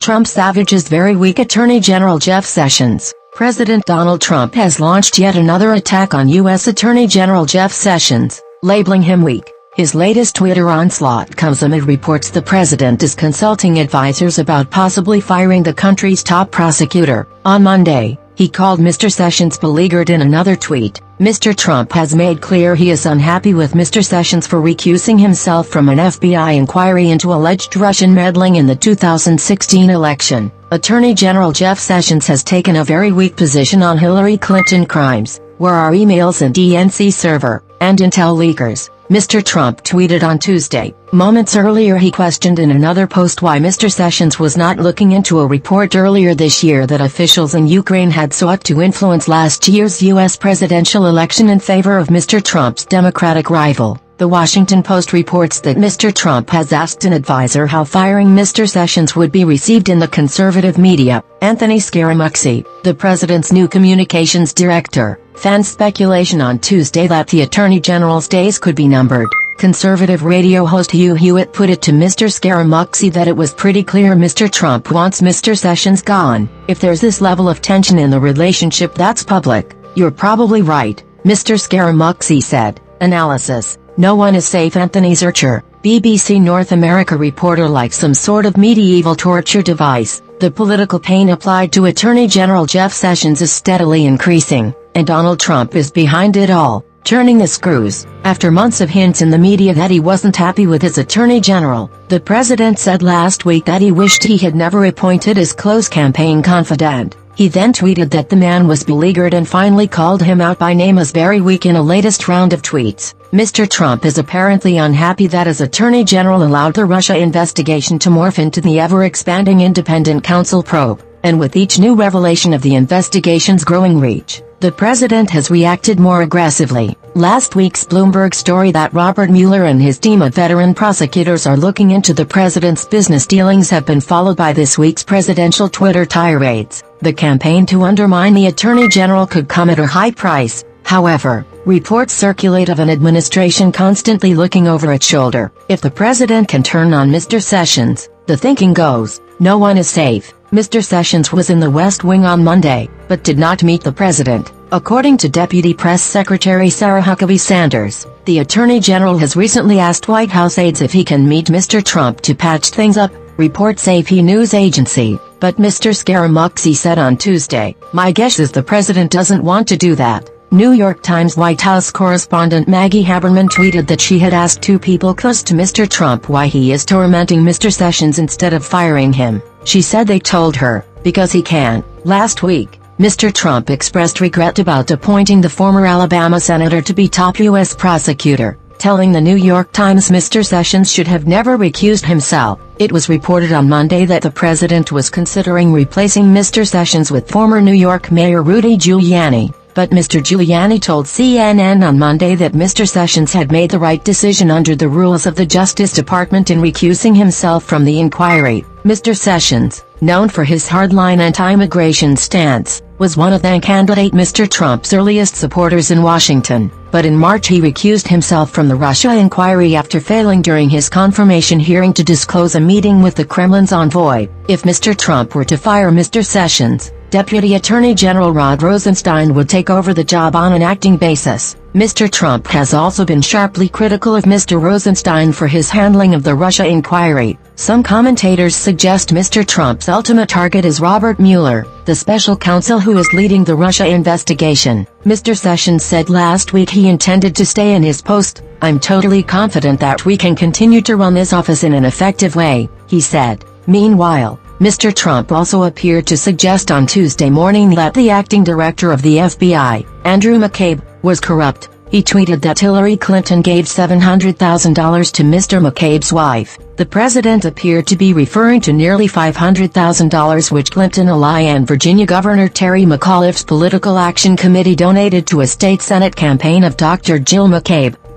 Trump savages very weak Attorney General Jeff Sessions. President Donald Trump has launched yet another attack on U.S. Attorney General Jeff Sessions, labeling him weak. His latest Twitter onslaught comes amid reports the president is consulting advisors about possibly firing the country's top prosecutor. On Monday, he called Mr. Sessions beleaguered in another tweet. Mr. Trump has made clear he is unhappy with Mr. Sessions for recusing himself from an FBI inquiry into alleged Russian meddling in the 2016 election. Attorney General Jeff Sessions has taken a very weak position on Hillary Clinton crimes, where our emails and DNC server, and intel leakers. Mr. Trump tweeted on Tuesday. Moments earlier he questioned in another post why Mr. Sessions was not looking into a report earlier this year that officials in Ukraine had sought to influence last year's U.S. presidential election in favor of Mr. Trump's Democratic rival. The Washington Post reports that Mr. Trump has asked an advisor how firing Mr. Sessions would be received in the conservative media. Anthony Scaramucci, the president's new communications director, fanned speculation on Tuesday that the Attorney General's days could be numbered. Conservative radio host Hugh Hewitt put it to Mr. Scaramucci that it was pretty clear Mr. Trump wants Mr. Sessions gone. If there's this level of tension in the relationship that's public, you're probably right, Mr. Scaramucci said. Analysis. No one is safe. Anthony Zurcher, BBC North America reporter. Like some sort of medieval torture device, the political pain applied to Attorney General Jeff Sessions is steadily increasing, and Donald Trump is behind it all, turning the screws. After months of hints in the media that he wasn't happy with his Attorney General, the president said last week that he wished he had never appointed his close campaign confidant. He then tweeted that the man was beleaguered and finally called him out by name as very weak in a latest round of tweets. Mr. Trump is apparently unhappy that his Attorney General allowed the Russia investigation to morph into the ever-expanding independent counsel probe, and with each new revelation of the investigation's growing reach, the president has reacted more aggressively. Last week's Bloomberg story that Robert Mueller and his team of veteran prosecutors are looking into the president's business dealings have been followed by this week's presidential Twitter tirades. The campaign to undermine the Attorney General could come at a high price, however. Reports circulate of an administration constantly looking over its shoulder. If the president can turn on Mr. Sessions, the thinking goes, no one is safe. Mr. Sessions was in the West Wing on Monday, but did not meet the president. According to Deputy Press Secretary Sarah Huckabee Sanders, the Attorney General has recently asked White House aides if he can meet Mr. Trump to patch things up, reports AP News Agency. But Mr. Scaramucci said on Tuesday, "My guess is the president doesn't want to do that." New York Times White House correspondent Maggie Haberman tweeted that she had asked two people close to Mr. Trump why he is tormenting Mr. Sessions instead of firing him. She said they told her, because he can. Last week, Mr. Trump expressed regret about appointing the former Alabama senator to be top U.S. prosecutor, telling the New York Times Mr. Sessions should have never recused himself. It was reported on Monday that the president was considering replacing Mr. Sessions with former New York Mayor Rudy Giuliani. But Mr. Giuliani told CNN on Monday that Mr. Sessions had made the right decision under the rules of the Justice Department in recusing himself from the inquiry. Mr. Sessions, known for his hardline anti-immigration stance, was one of then-candidate Mr. Trump's earliest supporters in Washington, but in March he recused himself from the Russia inquiry after failing during his confirmation hearing to disclose a meeting with the Kremlin's envoy. If Mr. Trump were to fire Mr. Sessions, Deputy Attorney General Rod Rosenstein would take over the job on an acting basis. Mr. Trump has also been sharply critical of Mr. Rosenstein for his handling of the Russia inquiry. Some commentators suggest Mr. Trump's ultimate target is Robert Mueller, the special counsel who is leading the Russia investigation. Mr. Sessions said last week he intended to stay in his post. "I'm totally confident that we can continue to run this office in an effective way," he said. Meanwhile, Mr. Trump also appeared to suggest on Tuesday morning that the acting director of the FBI, Andrew McCabe, was corrupt. He tweeted that Hillary Clinton gave $700,000 to Mr. McCabe's wife. The president appeared to be referring to nearly $500,000 which Clinton ally and Virginia Governor Terry McAuliffe's Political Action Committee donated to a state Senate campaign of Dr. Jill McCabe.